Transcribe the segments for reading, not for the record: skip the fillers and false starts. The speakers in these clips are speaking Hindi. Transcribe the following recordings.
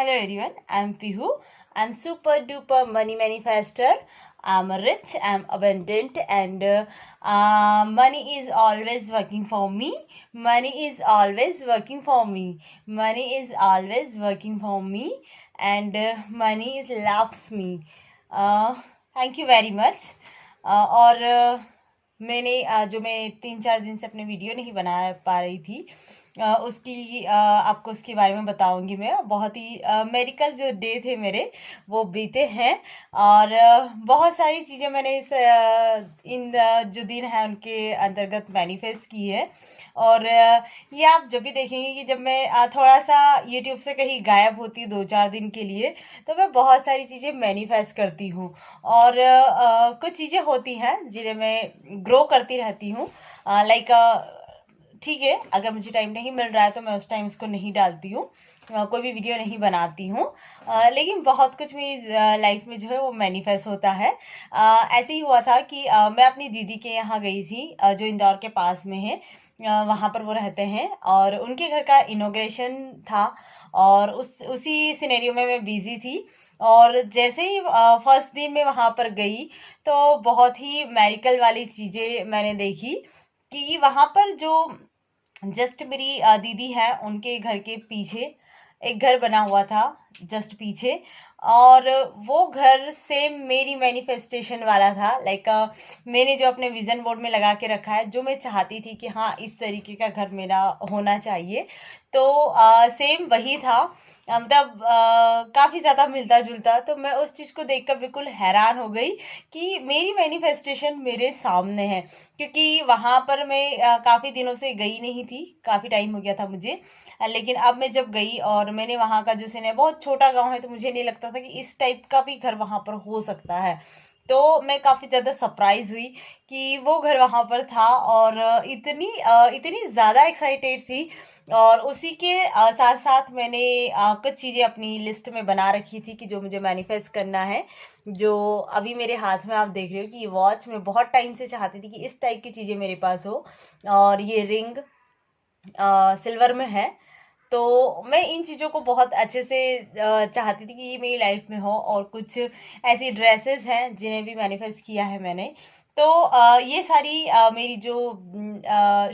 Hello everyone, I'm Pihu. I'm super duper money manifester. I'm rich, I'm abundant, and money is always working for me. Money is always working for me. Money is always working for me, and money is loves me. Uh, Thank you very much. और मैंने जो मैं 3-4 दिन से अपने वीडियो नहीं बना पा रही थी उसकी आपको उसके बारे में बताऊंगी मैं। बहुत ही मेडिकल जो डे थे मेरे वो बीते हैं और बहुत सारी चीज़ें मैंने इन जो दिन है उनके अंतर्गत मैनिफेस्ट की है। और ये आप जब भी देखेंगे कि जब मैं थोड़ा सा यूट्यूब से कहीं गायब होती हूँ 2-4 दिन के लिए, तो मैं बहुत सारी चीज़ें मैनिफेस्ट करती हूँ। और कुछ चीज़ें होती हैं जिन्हें मैं ग्रो करती रहती हूँ। लाइक ठीक है, अगर मुझे टाइम नहीं मिल रहा है तो मैं उस टाइम उसको नहीं डालती हूँ, कोई भी वीडियो नहीं बनाती हूँ। लेकिन बहुत कुछ मेरी लाइफ में जो है वो मैनिफेस्ट होता है। ऐसे ही हुआ था कि मैं अपनी दीदी के यहाँ गई थी जो इंदौर के पास में है। वहाँ पर वो रहते हैं और उनके घर का इनॉग्रेशन था और उसी सिनेरियो में मैं बिजी थी। और जैसे ही फर्स्ट दिन मैं वहाँ पर गई तो बहुत ही मैजिकल वाली चीज़ें मैंने देखी कि वहाँ पर जो जस्ट मेरी दीदी है उनके घर के पीछे एक घर बना हुआ था जस्ट पीछे। और वो घर सेम मेरी मैनिफेस्टेशन वाला था। लाइक मैंने जो अपने विजन बोर्ड में लगा के रखा है, जो मैं चाहती थी कि हाँ इस तरीके का घर मेरा होना चाहिए, तो सेम वही था। मतलब काफ़ी ज़्यादा मिलता जुलता। तो मैं उस चीज़ को देखकर बिल्कुल हैरान हो गई कि मेरी मैनिफेस्टेशन मेरे सामने है। क्योंकि वहाँ पर मैं काफ़ी दिनों से गई नहीं थी, काफ़ी टाइम हो गया था मुझे। लेकिन अब मैं जब गई और मैंने वहाँ का जो सीन है, बहुत छोटा गांव है तो मुझे नहीं लगता था कि इस टाइप का भी घर वहाँ पर हो सकता है। तो मैं काफ़ी ज़्यादा सरप्राइज हुई कि वो घर वहाँ पर था और इतनी ज़्यादा एक्साइटेड थी। और उसी के साथ साथ मैंने कुछ चीज़ें अपनी लिस्ट में बना रखी थी कि जो मुझे मैनिफेस्ट करना है। जो अभी मेरे हाथ में आप देख रहे हो कि ये वॉच मैं बहुत टाइम से चाहती थी कि इस टाइप की चीज़ें मेरे पास हो। और ये रिंग सिल्वर में है। तो मैं इन चीज़ों को बहुत अच्छे से चाहती थी कि ये मेरी लाइफ में हो। और कुछ ऐसी ड्रेसेस हैं जिन्हें भी मैनिफेस्ट किया है मैंने। तो ये सारी मेरी जो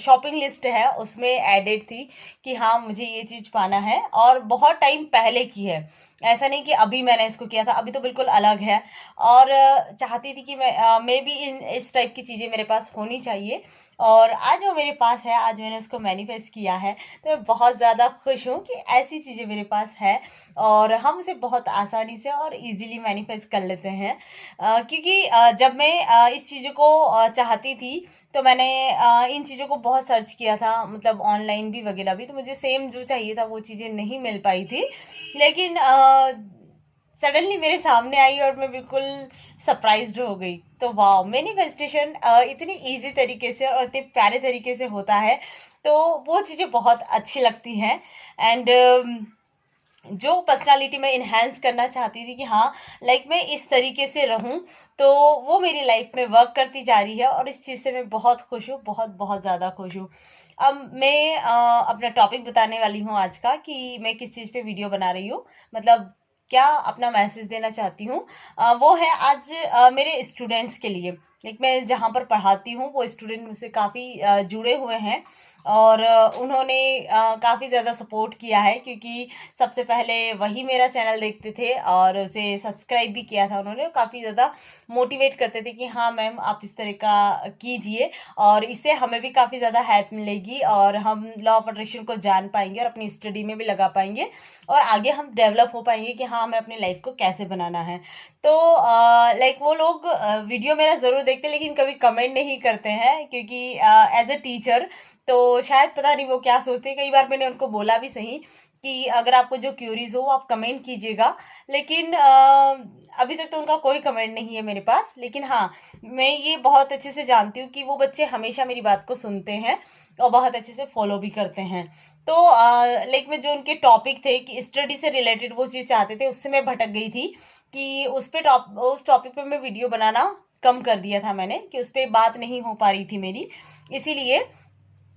शॉपिंग लिस्ट है उसमें एडेड थी कि हाँ मुझे ये चीज़ पाना है और बहुत टाइम पहले की है। ऐसा नहीं कि अभी मैंने इसको किया था, अभी तो बिल्कुल अलग है। और चाहती थी कि मैं भी इस टाइप की चीज़ें मेरे पास होनी चाहिए। और आज वो मेरे पास है, आज मैंने उसको मैनिफेस्ट किया है। तो मैं बहुत ज़्यादा खुश हूँ कि ऐसी चीज़ें मेरे पास है और हम उसे बहुत आसानी से और इजीली मैनिफेस्ट कर लेते हैं। क्योंकि जब मैं इस चीज़ों को चाहती थी तो मैंने इन चीज़ों को बहुत सर्च किया था, मतलब ऑनलाइन भी वगैरह भी। तो मुझे सेम जो चाहिए था वो चीज़ें नहीं मिल पाई थी। लेकिन सडनली मेरे सामने आई और मैं बिल्कुल सरप्राइज्ड हो गई। तो वाह, मैनिफेस्टेशन इतनी इजी तरीके से और इतने प्यारे तरीके से होता है। तो वो चीज़ें बहुत अच्छी लगती हैं। एंड जो पर्सनालिटी में इन्हेंस करना चाहती थी कि हाँ लाइक मैं इस तरीके से रहूं, तो वो मेरी लाइफ में वर्क करती जा रही है और इस चीज़ से मैं बहुत खुश हूँ, बहुत बहुत ज़्यादा खुश हूँ। अब मैं अपना टॉपिक बताने वाली हूँ आज का कि मैं किस चीज़ पे वीडियो बना रही हूँ, मतलब क्या अपना मैसेज देना चाहती हूँ। वो है आज मेरे स्टूडेंट्स के लिए। लाइक मैं जहाँ पर पढ़ाती हूँ वो स्टूडेंट मुझसे काफ़ी जुड़े हुए हैं और उन्होंने काफ़ी ज़्यादा सपोर्ट किया है। क्योंकि सबसे पहले वही मेरा चैनल देखते थे और उसे सब्सक्राइब भी किया था उन्होंने। काफ़ी ज़्यादा मोटिवेट करते थे कि हाँ मैम आप इस तरह का कीजिए और इससे हमें भी काफ़ी ज़्यादा हेल्प मिलेगी और हम लॉ ऑफ अट्रैक्शन को जान पाएंगे और अपनी स्टडी में भी लगा पाएंगे और आगे हम डेवलप हो पाएंगे कि हाँ हमें अपनी लाइफ को कैसे बनाना है। तो लाइक वो लोग वीडियो मेरा ज़रूर देखते लेकिन कभी कमेंट नहीं करते हैं क्योंकि एज अ टीचर तो शायद पता नहीं वो क्या सोचते हैं। कई बार मैंने उनको बोला भी सही कि अगर आपको जो क्यूरीज हो वो आप कमेंट कीजिएगा। लेकिन अभी तक तो उनका कोई कमेंट नहीं है मेरे पास। लेकिन हाँ, मैं ये बहुत अच्छे से जानती हूँ कि वो बच्चे हमेशा मेरी बात को सुनते हैं और बहुत अच्छे से फॉलो भी करते हैं। तो लाइक में जो उनके टॉपिक थे कि स्टडी से रिलेटेड वो चीज़ चाहते थे, उससे मैं भटक गई थी कि उस टॉपिक पे मैं वीडियो बनाना कम कर दिया था मैंने कि उस पर बात नहीं हो पा रही थी मेरी। इसीलिए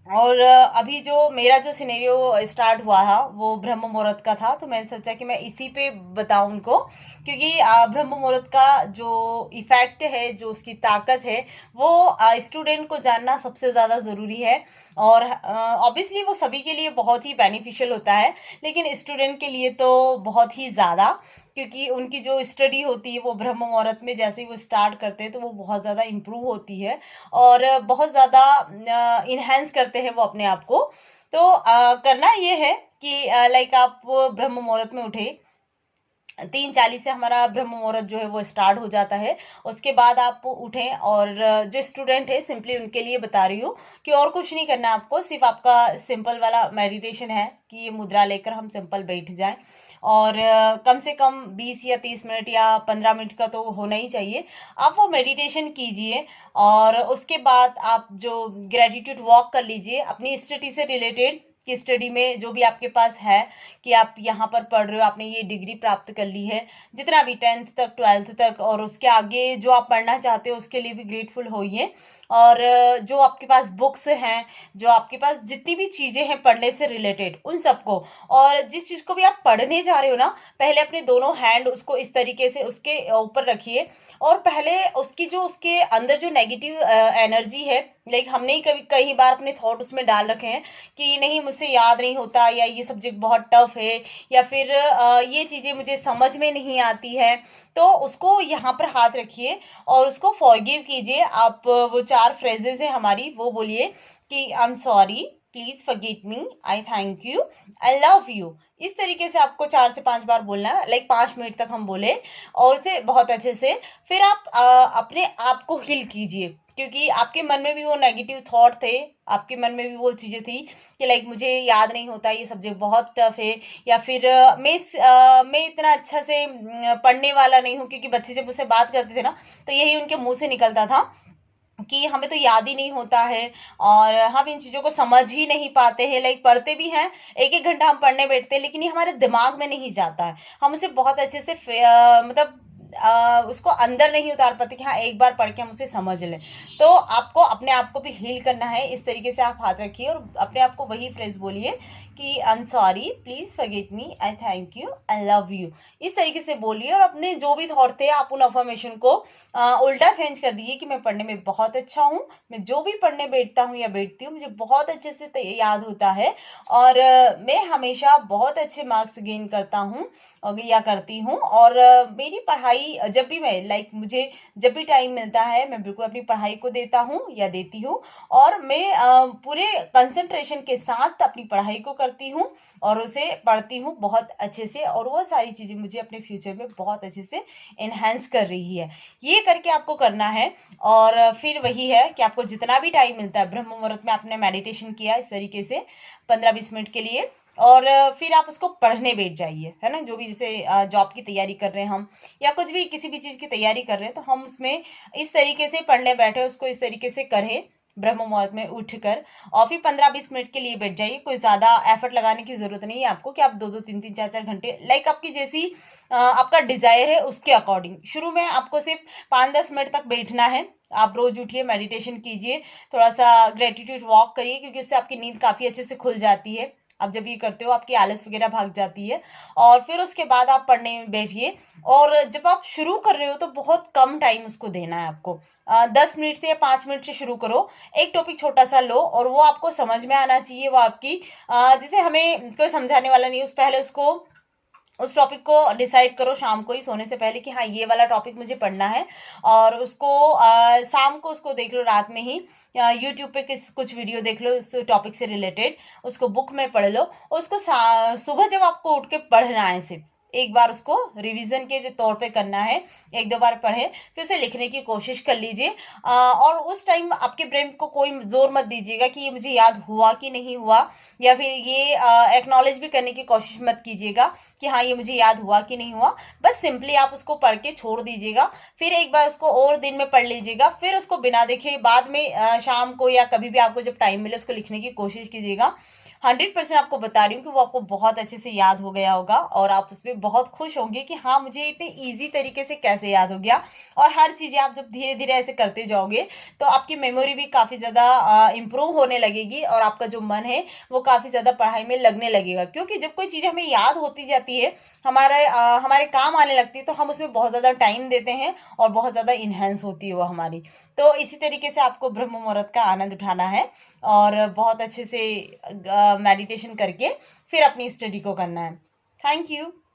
और अभी जो मेरा जो सिनेरियो स्टार्ट हुआ था वो ब्रह्म मुहूर्त का था, तो मैंने सोचा कि मैं इसी पे बताऊं उनको, क्योंकि ब्रह्म मुहूर्त का जो इफेक्ट है, जो उसकी ताकत है, वो स्टूडेंट को जानना सबसे ज़्यादा ज़रूरी है। और ऑब्वियसली वो सभी के लिए बहुत ही बेनिफिशियल होता है, लेकिन स्टूडेंट के लिए तो बहुत ही ज़्यादा, क्योंकि उनकी जो स्टडी होती है वो ब्रह्म मुहूर्त में जैसे ही वो स्टार्ट करते हैं तो वो बहुत ज़्यादा इम्प्रूव होती है और बहुत ज़्यादा इन्हेंस करते हैं वो अपने आप को। तो करना ये है कि लाइक आप ब्रह्म मुहूर्त में उठे, 3:40 से हमारा ब्रह्म मुहूर्त जो है वो स्टार्ट हो जाता है। उसके बाद आप उठें, और जो स्टूडेंट है सिंपली उनके लिए बता रही हूँ कि और कुछ नहीं करना आपको, सिर्फ आपका सिंपल वाला मेडिटेशन है कि ये मुद्रा लेकर हम सिंपल बैठ जाएं, और कम से कम 20 या 30 मिनट या 15 मिनट का तो होना ही चाहिए। आप वो मेडिटेशन कीजिए, और उसके बाद आप जो ग्रेटिट्यूड वॉक कर लीजिए अपनी स्टडी से रिलेटेड, कि स्टडी में जो भी आपके पास है, कि आप यहाँ पर पढ़ रहे हो, आपने ये डिग्री प्राप्त कर ली है, जितना भी 10th तक 12th तक, और उसके आगे जो आप पढ़ना चाहते हो उसके लिए भी ग्रेटफुल होइए। और जो आपके पास बुक्स हैं, जो आपके पास जितनी भी चीज़ें हैं पढ़ने से रिलेटेड, उन सबको, और जिस चीज़ को भी आप पढ़ने जा रहे हो ना, पहले अपने दोनों हैंड उसको इस तरीके से उसके ऊपर रखिए, और पहले उसकी जो उसके अंदर जो नेगेटिव एनर्जी है, लाइक हमने ही कभी कई बार अपने थॉट उसमें डाल रखे हैं कि नहीं मुझसे याद नहीं होता, या ये सब्जेक्ट बहुत टफ है, या फिर ये चीज़ें मुझे समझ में नहीं आती है, तो उसको यहाँ पर हाथ रखिए और उसको फॉरगिव कीजिए। आप वो 4 फ्रेजेस है हमारी, वो बोलिए कि I am sorry, please forgive me, I thank you, I love you. इस तरीके से आपको 4 से 5 बार बोलना है, लाइक 5 मिनट तक हम बोले, और उसे बहुत अच्छे से। फिर आप अपने आप को हील कीजिए, क्योंकि आपके मन में भी वो नेगेटिव थॉट थे, आपके मन में भी वो चीज़ें थी कि लाइक मुझे याद नहीं होता, ये सब्जेक्ट बहुत टफ है, या फिर मैं इतना अच्छा से पढ़ने वाला नहीं हूँ, क्योंकि बच्चे जब उससे बात करते थे ना तो यही उनके मुंह से निकलता था कि हमें तो याद ही नहीं होता है, और हम इन चीज़ों को समझ ही नहीं पाते हैं। लाइक पढ़ते भी हैं, 1-1 घंटा हम पढ़ने बैठते हैं, लेकिन ये हमारे दिमाग में नहीं जाता है, हम उसे बहुत अच्छे से मतलब उसको अंदर नहीं उतार पाते कि हाँ एक बार पढ़ के हम उसे समझ लें। तो आपको अपने आप को भी हील करना है, इस तरीके से आप हाथ रखिए और अपने आप को वही फ्रेज बोलिए कि I am sorry, please forgive me, I thank you, I love you. इस तरीके से बोलिए, और अपने जो भी थॉट थे आप उन अफर्मेशन को उल्टा चेंज कर दीजिए कि मैं पढ़ने में बहुत अच्छा हूँ, मैं जो भी पढ़ने बैठता हूँ या बैठती हूँ मुझे बहुत अच्छे से याद होता है, और मैं हमेशा बहुत अच्छे मार्क्स गेन करता हूँ या करती हूँ, और मेरी पढ़ाई जब भी मैं लाइक मुझे जब भी टाइम मिलता है मैं बिल्कुल अपनी पढ़ाई को देता हूँ या देती हूँ, और मैं पूरे कंसंट्रेशन के साथ अपनी पढ़ाई को करती हूँ और उसे पढ़ती हूँ बहुत अच्छे से, और वो सारी चीज़ें मुझे अपने फ्यूचर में बहुत अच्छे से इन्हेंस कर रही है। ये करके आपको करना है, और फिर वही है कि आपको जितना भी टाइम मिलता है, ब्रह्म मुहूर्त में आपने मेडिटेशन किया इस तरीके से 15-20 मिनट के लिए, और फिर आप उसको पढ़ने बैठ जाइए, है ना। जो भी जैसे जॉब की तैयारी कर रहे हैं हम, या कुछ भी किसी भी चीज़ की तैयारी कर रहे हैं, तो हम उसमें इस तरीके से पढ़ने बैठे, उसको इस तरीके से करें ब्रह्म मुहूर्त में उठकर, और फिर 15-20 मिनट के लिए बैठ जाइए। कोई ज़्यादा एफर्ट लगाने की ज़रूरत नहीं है आपको कि आप 2-2 3-3 4-4 घंटे, लाइक आपकी जैसी आपका डिज़ायर है उसके अकॉर्डिंग। शुरू में आपको सिर्फ 5-10 मिनट तक बैठना है। आप रोज उठिए, मेडिटेशन कीजिए, थोड़ा सा ग्रेटिट्यूड वॉक करिए, क्योंकि उससे आपकी नींद काफ़ी अच्छे से खुल जाती है। आप जब ये करते हो आपकी आलस वगैरह भाग जाती है, और फिर उसके बाद आप पढ़ने में बैठिए। और जब आप शुरू कर रहे हो तो बहुत कम टाइम उसको देना है आपको, 10 मिनट से या 5 मिनट से शुरू करो। एक टॉपिक छोटा सा लो और वो आपको समझ में आना चाहिए, वो आपकी जैसे हमें कोई समझाने वाला नहीं, उस पहले उसको उस टॉपिक को डिसाइड करो शाम को ही सोने से पहले कि हाँ ये वाला टॉपिक मुझे पढ़ना है, और उसको शाम को उसको देख लो, रात में ही यूट्यूब पे कुछ वीडियो देख लो उस टॉपिक से रिलेटेड, उसको बुक में पढ़ लो। उसको सुबह जब आपको उठ के पढ़ना है, सिर्फ एक बार उसको रिवीजन के तौर पे करना है, 1-2 बार पढ़े, फिर उसे लिखने की कोशिश कर लीजिए। और उस टाइम आपके ब्रेन को कोई जोर मत दीजिएगा कि ये मुझे याद हुआ कि नहीं हुआ, या फिर ये एक्नॉलेज भी करने की कोशिश मत कीजिएगा कि हाँ ये मुझे याद हुआ कि नहीं हुआ। बस सिंपली आप उसको पढ़ के छोड़ दीजिएगा, फिर एक बार उसको और दिन में पढ़ लीजिएगा, फिर उसको बिना देखे बाद में शाम को या कभी भी आपको जब टाइम मिले उसको लिखने की कोशिश कीजिएगा। 100% आपको बता रही हूँ कि वो आपको बहुत अच्छे से याद हो गया होगा और आप उसमें बहुत खुश होंगे कि हाँ, मुझे इतने ईजी तरीके से कैसे याद हो गया। और हर चीज़ें आप जब धीरे धीरे ऐसे करते जाओगे तो आपकी मेमोरी भी काफ़ी ज़्यादा इम्प्रूव होने लगेगी और आपका जो मन है वो काफ़ी ज़्यादा पढ़ाई में लगने लगेगा। क्योंकि जब कोई चीज़ हमें याद होती जाती है, हमारे काम आने लगती है, तो हम उसमें बहुत ज़्यादा टाइम देते हैं और बहुत ज़्यादा इन्हेंस होती है वो हमारी। तो इसी तरीके से आपको ब्रह्म मुहूर्त का आनंद उठाना है और बहुत अच्छे से मेडिटेशन करके फिर अपनी स्टडी को करना है। Thank you.